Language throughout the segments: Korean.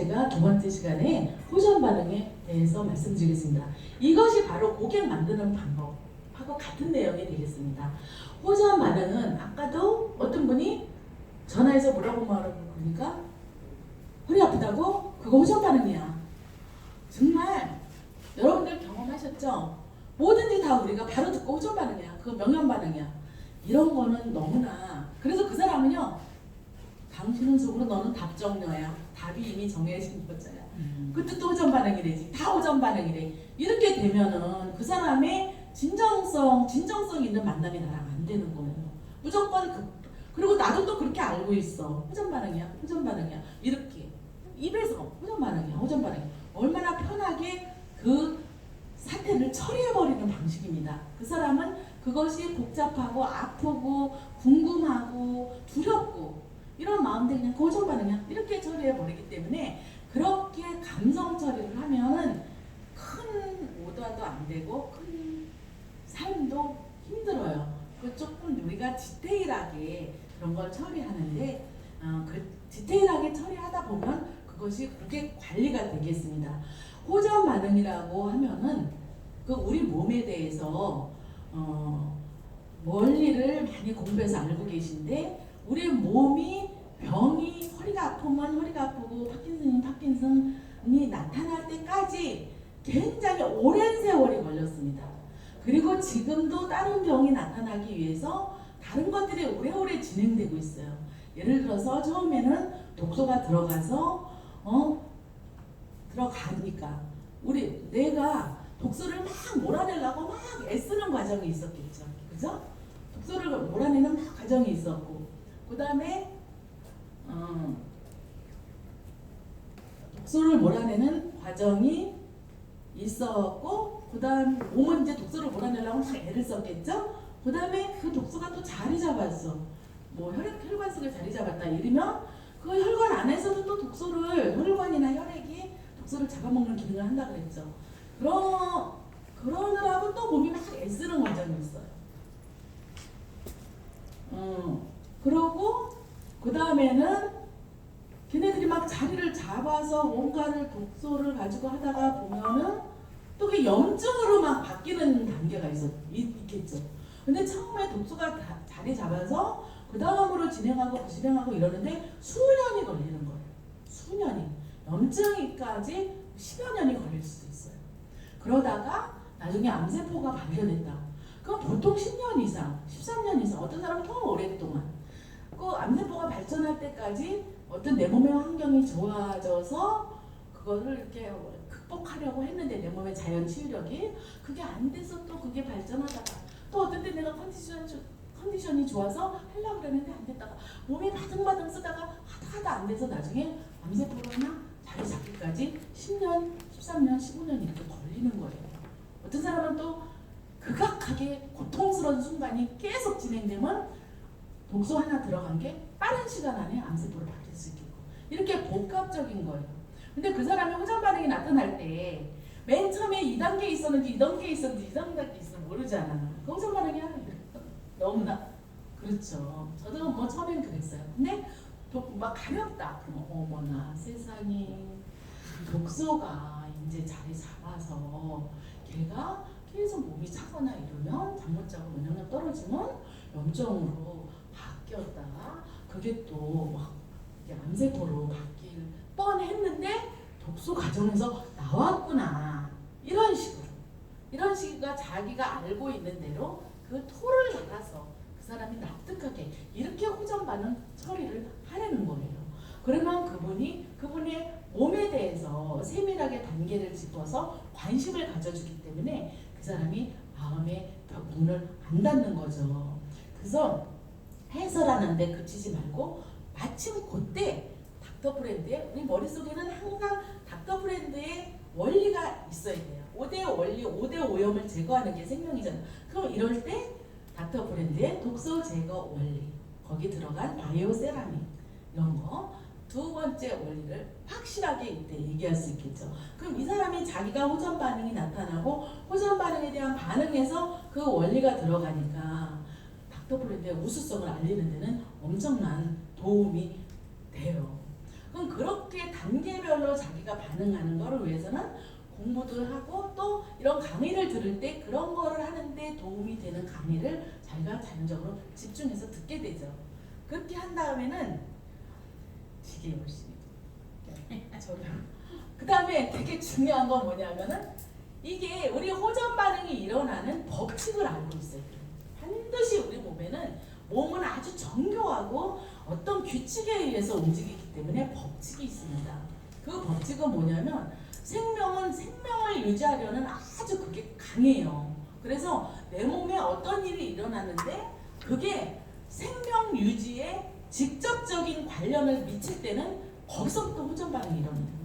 제가 두 번째 시간에 호전 반응에 대해서 말씀드리겠습니다. 이것이 바로 고객 만드는 방법하고 같은 내용이 되겠습니다. 호전 반응은 아까도 어떤 분이 전화해서 뭐라고 말하고 그러니까 허리 아프다고? 그거 호전 반응이야. 정말 여러분들 경험하셨죠? 뭐든지 다 우리가 바로 듣고 호전 반응이야. 그거 명령 반응이야. 이런 거는 너무나, 그래서 그 사람은요, 당신은 속으로 너는 답정너야. 답이 이미 정해진 거잖아. 그 뜻도 호전 반응이 되지. 다 호전 반응이 돼. 이렇게 되면은 그 사람의 진정성 있는 만남이 나랑 안 되는 거예요. 무조건 그리고 나도 또 그렇게 알고 있어. 호전 반응이야. 이렇게 입에서 호전 반응이야. 얼마나 편하게 그 사태를 처리해버리는 방식입니다. 그 사람은 그것이 복잡하고 아프고 궁금하고 두렵고 이런 마음들 그냥 고정 반응이야. 이렇게 처리해버리기 때문에 그렇게 감성 처리를 하면은 큰 오더도 안 되고 큰 삶도 힘들어요. 조금 우리가 디테일하게 그런 걸 처리하는데 그 디테일하게 처리하다 보면 그것이 고객 관리가 되겠습니다. 호전 반응이라고 하면은 그 우리 몸에 대해서 원리를 많이 공부해서 알고 계신데 우리 몸이 병이 허리가 아프면 허리가 아프고 파킨슨이 나타날 때까지 굉장히 오랜 세월이 걸렸습니다. 그리고 지금도 다른 병이 나타나기 위해서 다른 것들이 오래오래 진행되고 있어요. 예를 들어서 처음에는 독소가 들어가서 들어가니까 내가 독소를 막 몰아내려고 막 애쓰는 과정이 있었겠죠. 그죠? 독소를 몰아내는 막 과정이 있었고 그 다음에 독소를 몰아내는 과정이 있었고 그 다음 몸은 이제 독소를 몰아내려고 막 애를 썼겠죠. 그 다음에 그 독소가 또 자리 잡았어. 뭐 혈관 속에 자리 잡았다 이러면 그 혈관 안에서도 또 혈관이나 혈액이 독소를 잡아먹는 기능을 한다 그랬죠. 그러느라고 또 몸이 막 애쓰는 과정이 있어요. 그러고 그 다음에는 걔네들이 막 자리를 잡아서 뭔가를 독소를 가지고 하다가 보면은 또 그게 염증으로 막 바뀌는 단계가 있겠죠. 근데 처음에 독소가 자리 잡아서 그 다음으로 진행하고 이러는데 수년이 걸리는 거예요. 수년이. 염증까지 10여 년이 걸릴 수도 있어요. 그러다가 나중에 암세포가 발견됐다. 그럼 보통 10년 이상, 13년 이상, 어떤 사람은 더 오랫동안 그 암세포가 발전할 때까지 어떤 내 몸의 환경이 좋아져서 그거를 이렇게 극복하려고 했는데 내 몸의 자연 치유력이 그게 안 돼서 또 그게 발전하다가 또 어떤 때 내가 컨디션이 좋아서 하려고 그랬는데 안 됐다가 몸이 바등바등 쓰다가 하다 안 돼서 나중에 암세포가 하나 자리 잡기까지 10년, 13년, 15년 이렇게 걸리는 거예요. 어떤 사람은 또 극악하게 고통스러운 순간이 계속 진행되면 독소 하나 들어간 게 빠른 시간 안에 암세포를 바뀔 수 있겠고 이렇게 복합적인 거예요. 근데 그 사람이 호전 반응이 나타날 때 맨 처음에 2단계 있었는지 2단계 있었는지 2단계 있으면 모르잖아. 호전 반응이야. 너무나 그렇죠. 저도 뭐 처음엔 그랬어요. 근데 막 가렵다. 그러면 어머나 세상에 독소가 이제 자리 잡아서 걔가 계속 몸이 차거나 이러면 잠 못 자고 면역력 떨어지면 염증으로 바뀌었다가 그게 또 막 암세포로 바뀔 뻔했는데 독소 과정에서 나왔구나. 이런 식으로 자기가 알고 있는 대로 그 토를 나가서 그 사람이 납득하게 이렇게 호전 반응 처리를 하려는 거예요. 그러면 그분의 몸에 대해서 세밀하게 단계를 짚어서 관심을 가져주기 때문에 그 사람이 마음의 문을 안 닫는 거죠. 그래서 해설하는데 그치지 말고 마침 그때 닥터 브랜드의 우리 머릿속에는 항상 닥터 브랜드의 원리가 있어야 돼요. 5대 원리, 5대 오염을 제거하는 게 생명이잖아요. 그럼 이럴 때 닥터 브랜드의 독소 제거 원리, 거기 들어간 바이오 세라믹 이런 거 두 번째 원리를 확실하게 이때 얘기할 수 있겠죠. 그럼 이 사람이 자기가 호전 반응이 나타나고 호전 반응에 대한 반응에서 그 원리가 들어가니까 닥터 브랜드의 우수성을 알리는 데는 엄청난 도움이 돼요. 그럼 그렇게 단계별로 자기가 반응하는 거를 위해서는 공부도 하고 또 이런 강의를 들을 때 그런 거를 하는데 도움이 되는 강의를 자기가 자연적으로 집중해서 듣게 되죠. 그렇게 한 다음에는 되게 열심히 그 다음에 되게 중요한 건 뭐냐면은 이게 우리 호전 반응이 일어나는 법칙을 알고 있어야 돼요. 반드시 우리 몸은 아주 정교하고 어떤 규칙에 의해서 움직이기 때문에 법칙이 있습니다. 그 법칙은 뭐냐면 생명을 유지하려는 아주 그게 강해요. 그래서 내 몸에 어떤 일이 일어나는데 그게 생명 유지에 직접적인 관련을 미칠 때는 거기서부터 호전 반응이 일어납니다.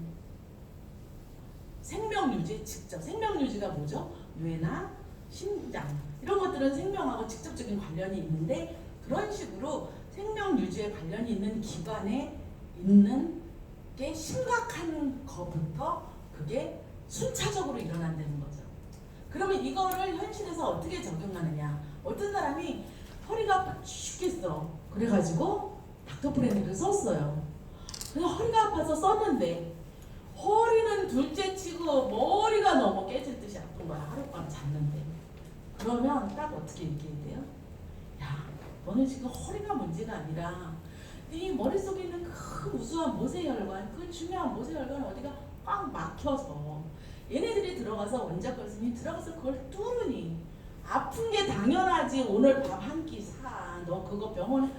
생명 유지에 직접, 생명 유지가 뭐죠? 뇌나 심장 이런 것들은 생명하고 직접적인 관련이 있는데 그런 식으로 생명 유지에 관련이 있는 기관에 있는 게 심각한 것부터 그게 순차적으로 일어난다는 거죠. 그러면 이거를 현실에서 어떻게 적용하느냐? 어떤 사람이 허리가 아파 죽겠어. 그래가지고 닥터프렌드를 썼어요. 그냥 허리가 아파서 썼는데 허리는 둘째치고 머리가 너무 깨질 듯이 아픈 거야. 하룻밤 잤는데. 그러면 딱 어떻게 얘기해야 돼요? 야, 너는 지금 허리가 문제가 아니라 네 머릿속에 있는 그 우수한 모세혈관, 그 중요한 모세혈관 어디가 꽉 막혀서 얘네들이 들어가서 원자결석이 들어가서 그걸 뚫으니 아픈 게 당연하지. 오늘 밥 한 끼 사. 너 그거 병원에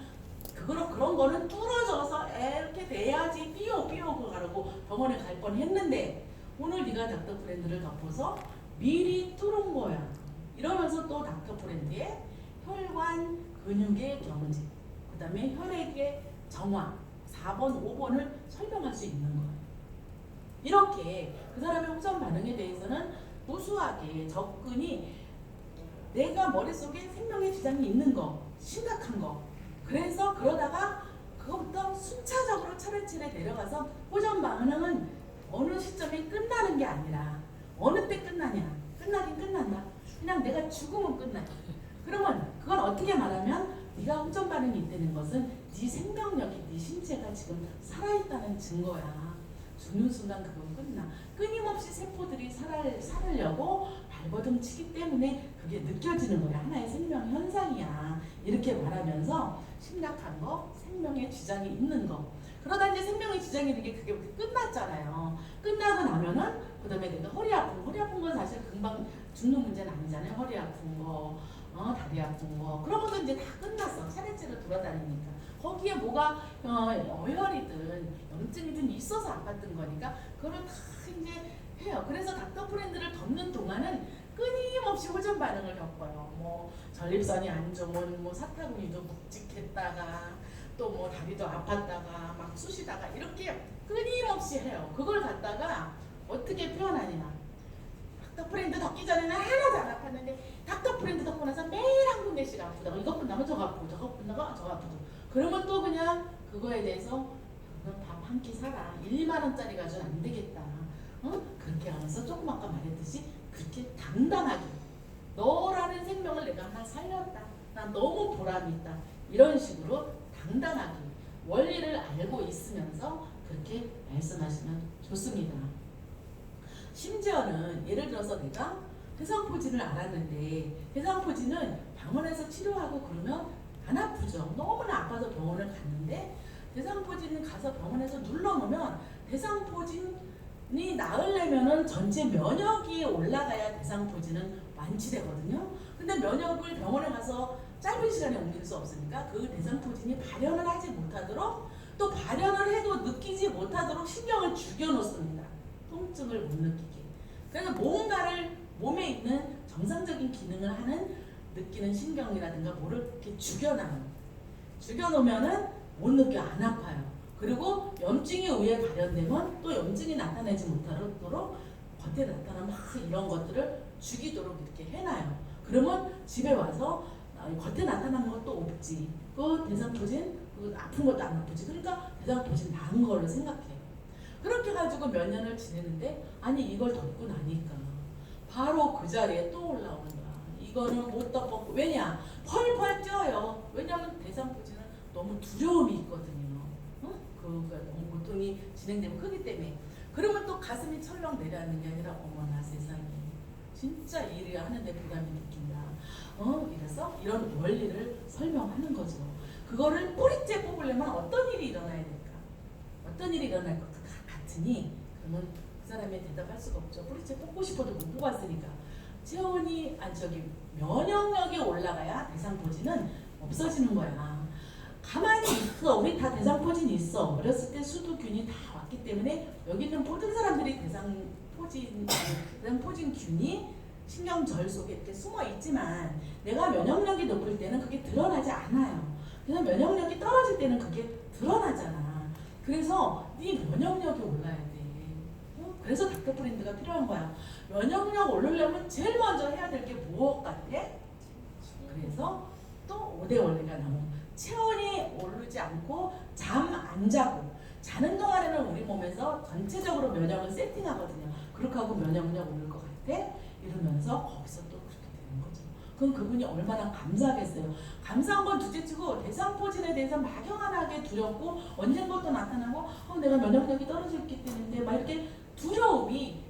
그런 거는 뚫어져서 이렇게 돼야지 삐오 가라고 병원에 갈 뻔했는데 오늘 네가 닥터프렌드를 덮어서 미리 뚫은 거야. 이러면서 또 닥터프렌드의 혈관 근육의 경직, 그 다음에 혈액의 정화 4번, 5번을 설명할 수 있는 거예요. 이렇게 그 사람의 호전 반응에 대해서는 우수하게 접근이 내가 머릿속에 생명의 지장이 있는 거, 심각한 거. 그래서 그러다가 그것부터 순차적으로 차례차례 내려가서 호전 반응은 어느 시점에 끝나는 게 아니라 어느 때 끝나냐. 끝나긴 끝난다. 그냥 내가 죽으면 끝나. 그러면 그건 어떻게 말하면 네가 호전 반응이 있다는 것은 네 생명력이, 네 신체가 지금 살아있다는 증거야. 죽는 순간 그건 끝나. 끊임없이 세포들이 살으려고 발버둥 치기 때문에 그게 느껴지는 거야. 하나의 생명 현상이야. 이렇게 말하면서 심각한 거, 생명의 지장이 있는 거. 그러다 이제 생명의 지장이 있는 게 그게 끝났잖아요. 끝나고 나면은 그 다음에 내가 허리 아픈 건 사실 금방 죽는 문제는 아니잖아요. 허리 아픈 거, 다리 아픈 거. 그런 것도 이제 다 끝났어. 차례차례 돌아다니니까. 거기에 뭐가 어혈이든 염증이든 있어서 아팠던 거니까 그걸 다 이제 해요. 그래서 닥터프렌드를 덮는 동안은 끊임없이 호전 반응을 겪어요. 뭐 전립선이 안 좋으면 뭐 사타구니도 묵직했다가 또 뭐 다리도 아팠다가 막 쑤시다가 이렇게 끊임없이 해요. 그걸 갖다가 어떻게 표현하냐? 닥터프렌드 덮기 전에는 하나도 안 아팠는데 닥터프렌드 덮고 나서 매일 한 군데씩 아프다가 이것 끝나면 저거 아프고 저거 끝나면 저거 아프고 그러면 또 그냥 그거에 대해서 밥 한 끼 사라. 1만 원짜리 가지고는 안 되겠다. 그렇게 하면서 조금 아까 말했듯이 그렇게 당당하게 너라는 생명을 내가 하나 살렸다. 난 너무 보람이 있다. 이런 식으로 당당하게 원리를 알고 있으면서 그렇게 말씀하시면 좋습니다. 심지어는 예를 들어서 내가 대상포진을 알았는데 대상포진은 병원에서 치료하고 그러면 안 아프죠. 너무나 아파서 병원을 갔는데 대상포진 가서 병원에서 눌러놓으면 대상포진이 나으려면은 전체 면역이 올라가야 대상포진은 완치되거든요. 근데 면역을 병원에 가서 짧은 시간에 옮길 수 없으니까 그 대상포진이 발현을 하지 못하도록 또 발현을 해도 느끼지 못하도록 신경을 죽여놓습니다. 통증을 못 느끼게. 그래서 뭔가를 몸에 있는 정상적인 기능을 하는 느끼는 신경이라든가 뭐를 이렇게 죽여놓으면은 못 느껴. 안 아파요. 그리고 염증에 의해 발현되면 또 염증이 나타나지 못하도록 겉에 나타나는 막 이런 것들을 죽이도록 이렇게 해놔요. 그러면 집에 와서 겉에 나타나는 것도 없지. 그 대상포진, 그 아픈 것도 안 아프지. 그러니까 대상포진 나은 걸로 생각해요. 그렇게 가지고 몇 년을 지내는데 아니 이걸 덮고 나니까 바로 그 자리에 또 올라오는 거야. 이거는 못 덮었고 왜냐? 펄펄 뛰어요. 왜냐하면 대상포진은 너무 두려움이 있거든요. 그 고통이 진행되면 크기 때문에. 그러면 또 가슴이 철렁 내려앉는 게 아니라 어머나 세상에 진짜 일을 하는데 부담이 느낀다. 이래서 이런 원리를 설명하는 거죠. 그거를 뿌리째 뽑으려면 어떤 일이 일어나야 될까? 어떤 일이 일어날 것 같으니 그러면 그 사람의 대답할 수가 없죠. 뿌리째 뽑고 싶어도 못 뽑았으니까. 면역력이 올라가야 대상포진은 없어지는 거야. 가만히 있어. 우리 다 대상포진이 있어. 어렸을 때 수두균이 다 왔기 때문에 여기 있는 모든 사람들이 대상포진균이 신경절 속에 이렇게 숨어 있지만 내가 면역력이 높을 때는 그게 드러나지 않아요. 그냥 면역력이 떨어질 때는 그게 드러나잖아. 그래서 네 면역력이 올라야 돼. 그래서 닥터프렌드가 필요한 거야. 면역력 오르려면 제일 먼저 해야 될 게 무엇 같아? 그래서 또 5대 원리가 나오고 체온이 오르지 않고 잠 안 자고 자는 동안에는 우리 몸에서 전체적으로 면역을 세팅하거든요. 그렇게 하고 면역력 오를 것 같아? 이러면서 거기서 또 그렇게 되는 거죠. 그럼 그분이 얼마나 감사하겠어요. 감사한 건 둘째치고 대상포진에 대해서 막연하게 두렵고 언젠가 또 나타나고 내가 면역력이 떨어졌기 때문에 막 이렇게 두려움이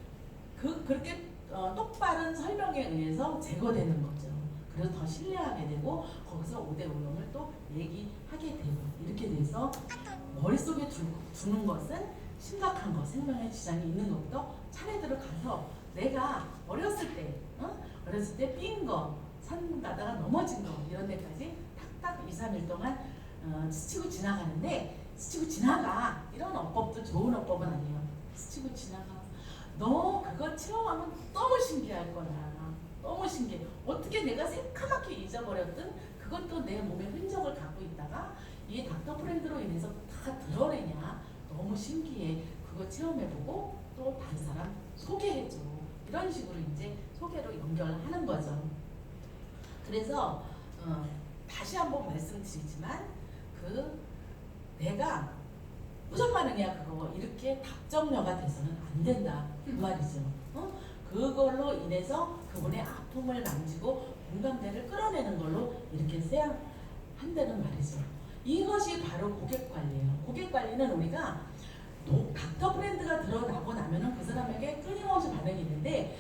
그렇게 똑바른 설명에 의해서 제거되는 거죠. 그래서 더 신뢰하게 되고 거기서 5대 오염을 또 얘기하게 되고 이렇게 돼서 머릿속에 두는 것은 심각한 것, 생명의 지장이 있는 것부터 차례대로 가서 내가 어렸을 때 삔 거, 산 가다가 넘어진 거 이런 데까지 탁탁 2, 3일 동안 스치고 지나가는데 스치고 지나가 이런 어법도 좋은 어법은 아니에요. 스치고 지나가. 너 그거 체험하면 너무 신기할 거야. 너무 신기해. 어떻게 내가 새카맣게 잊어버렸던 그것도 내 몸에 흔적을 갖고 있다가 이 닥터프렌드로 인해서 다 드러내냐. 너무 신기해. 그거 체험해보고 또 다른 사람 소개해줘. 이런 식으로 이제 소개로 연결하는 거죠. 그래서 다시 한번 말씀드리지만 내가 무슨 반응이야 그거 이렇게 답정너가 돼서는 안 된다 그 말이죠. 그걸로 인해서 그분의 아픔을 만지고 공감대를 끌어내는 걸로 이렇게 써야 한다는 말이죠. 이것이 바로 고객 관리예요. 고객 관리는 우리가 닥터프렌드가 드러나고 나면은 그 사람에게 끊임없이 반응이 있는데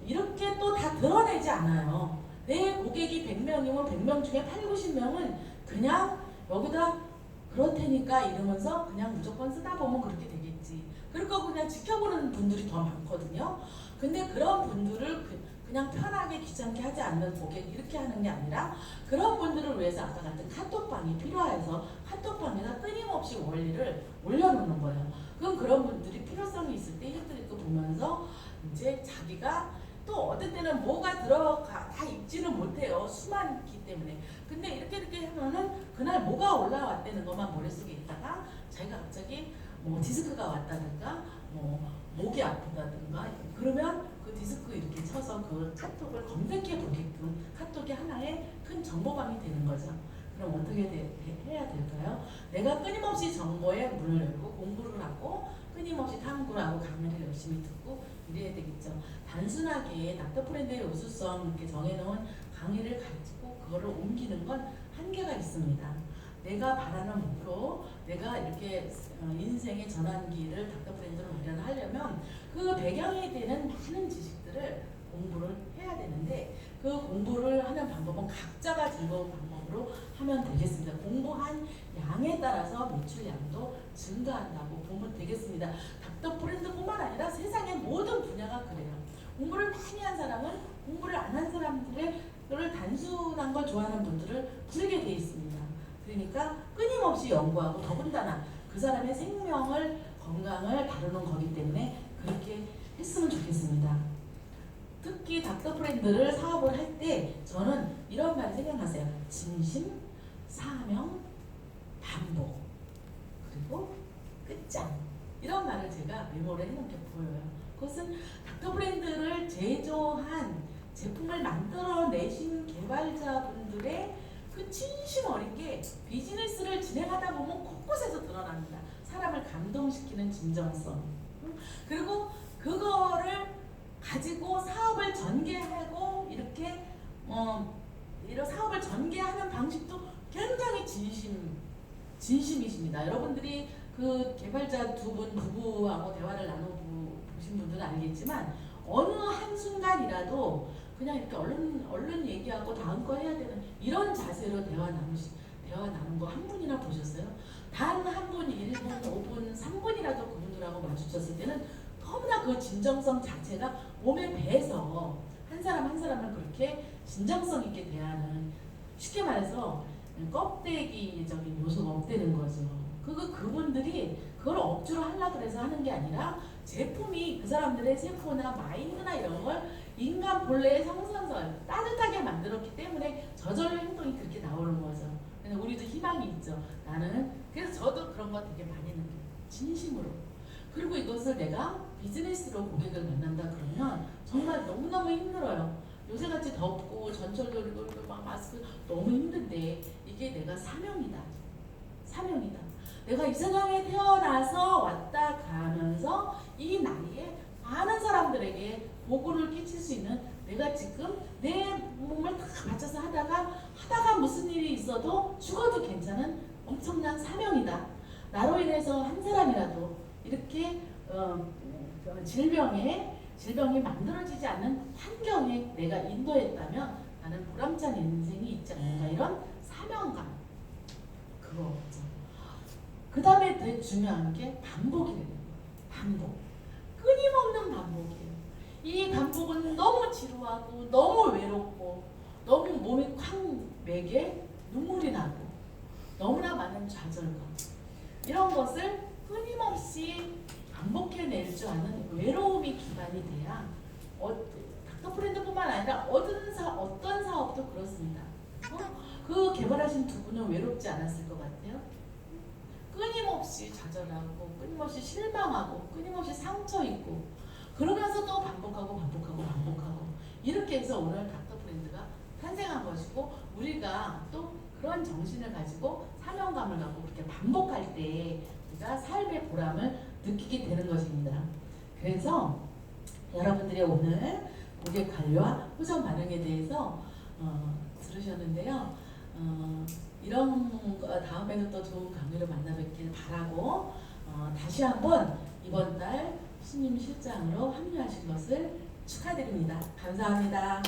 이렇게 또 다 드러내지 않아요. 내 고객이 100명이면 100명 중에 8, 90명은 그냥 여기다 그렇다니까 이러면서 그냥 무조건 쓰다 보면 그렇게 되겠지. 그러니까 그냥 지켜보는 분들이 더 많거든요. 근데 그런 분들을 그냥 편하게 귀찮게 하지 않는 고객 이렇게 하는 게 아니라 그런 분들을 위해서 아까 같은 카톡방이 필요해서 카톡방에다 끊임없이 원리를 올려놓는 거예요. 그럼 그런 분들이 필요성이 있을 때 이것들 보면서 이제 자기가 또 어떤 때는 뭐가 들어가 다 읽지는 못해요. 수많기 때문에. 근데 이렇게 하면은 그날 뭐가 올라왔다는 것만 머릿속에 있다가 자기가 갑자기 뭐 디스크가 왔다든가 뭐 목이 아프다든가 그러면 그 디스크 이렇게 쳐서 그 카톡을 검색해 보게끔 카톡이 하나의 큰 정보방이 되는 거죠. 그럼 어떻게 해야 될까요? 내가 끊임없이 정보에 문을 열고 공부를 하고 끊임없이 탐구를 하고 강의를 열심히 듣고 이래야 되겠죠. 단순하게 닥터프렌드의 우수성 이렇게 정해놓은 강의를 가지고 그거를 옮기는 건 한계가 있습니다. 내가 바라는 목표, 내가 이렇게 인생의 전환기를 닥터프렌드로 마련하려면 그 배경이 되는 많은 지식들을 공부를 해야 되는데 그 공부를 하는 방법은 각자가 즐거운 방법으로 하면 되겠습니다. 공부한 양에 따라서 매출량도 증가한다고 보면 되겠습니다. 닥터프렌드뿐만 아니라 세상의 모든 분야가 그래요. 공부를 많이 한 사람은 공부를 안 한 사람들을 단순한 걸 좋아하는 분들을 부르게 돼 있습니다. 그러니까 끊임없이 연구하고 더군다나 그 사람의 생명을 건강을 다루는 거기 때문에 그렇게 했으면 좋겠습니다. 특히 닥터프렌드를 사업을 할 때 저는 이런 말 생각하세요. 진심, 사명, 반복, 그리고 끝장 이런 말을 제가 메모를 해놓은 게 보여요. 그것은 닥터프렌드를 제조한 제품을 만들어내신 개발자분들의 그 진심 어린 게 비즈니스를 진행하다 보면 곳곳에서 드러납니다. 사람을 감동시키는 진정성. 그리고 그거를 가지고 사업을 전개하고 이렇게 이런 사업을 전개하는 방식도 굉장히 진심이십니다. 여러분들이 그 개발자 두 분 부부하고 대화를 나눠보신 분들은 알겠지만 어느 한순간이라도 그냥 이렇게 얼른 얘기하고 다음 거 해야 되는 이런 자세로 대화 나눈 거 한 분이나 보셨어요? 단 한 분 1분, 5분, 3분이라도 그분들하고 마주쳤을 때는 너무나 그 진정성 자체가 몸에 배서 한 사람 한 사람을 그렇게 진정성 있게 대하는, 쉽게 말해서 껍데기적인 요소가 없다는 거죠. 그분들이 그걸 억지로 하려고 해서 하는 게 아니라 제품이 그 사람들의 세포나 마인드나 이런 걸 인간 본래의 성선설 따뜻하게 만들었기 때문에 저절로 행동이 그렇게 나오는 거죠. 그래서 우리도 희망이 있죠. 그래서 저도 그런 거 되게 많이 느껴요. 진심으로. 그리고 이것을 내가 비즈니스로 고객을 만난다 그러면 정말 너무너무 힘들어요. 요새같이 덥고 전철 돌고 막 마스크 너무 힘든데 이게 내가 사명이다. 사명이다. 내가 이 세상에 태어나서 왔다 가면서 이 나이에 많은 사람들에게 복을 끼칠 수 있는, 내가 지금 내 몸을 다 바쳐서 하다가 무슨 일이 있어도 죽어도 괜찮은 엄청난 사명이다. 나로 인해서 한 사람이라도 이렇게 질병이 만들어지지 않는 환경에 내가 인도했다면 나는 보람찬 인생이 있지 않는가, 이런 사명감, 그거죠. 그 다음에 되게 중요한 게 반복이래요. 반복. 끊임없는 반복이에요. 이 반복은 너무 지루하고 너무 외롭고 너무 몸이 콱 매게 눈물이 나고 너무나 많은 좌절감, 이런 것을 끊임없이 반복해낼 줄 아는 외로움이 기반이 돼야 닥터 프렌드뿐만 아니라 어떤 사업도 그렇습니다. 그 개발하신 두 분은 외롭지 않았을 것 같아요. 끊임없이 좌절하고 끊임없이 실망하고 끊임없이 상처 있고 그러면서 또 반복하고 이렇게 해서 오늘 닥터 프렌드가 탄생한 것이고, 우리가 또 그런 정신을 가지고 사명감을 갖고 그렇게 반복할 때 우리가 삶의 보람을 느끼게 되는 것입니다. 그래서 여러분들이 오늘 고객 관리와 호전 반응에 대해서 들으셨는데요. 이런 다음에는 또 좋은 강의를 만나 뵙길 바라고, 다시 한번 이번 달 신임 실장으로 합류하신 것을 축하드립니다. 감사합니다.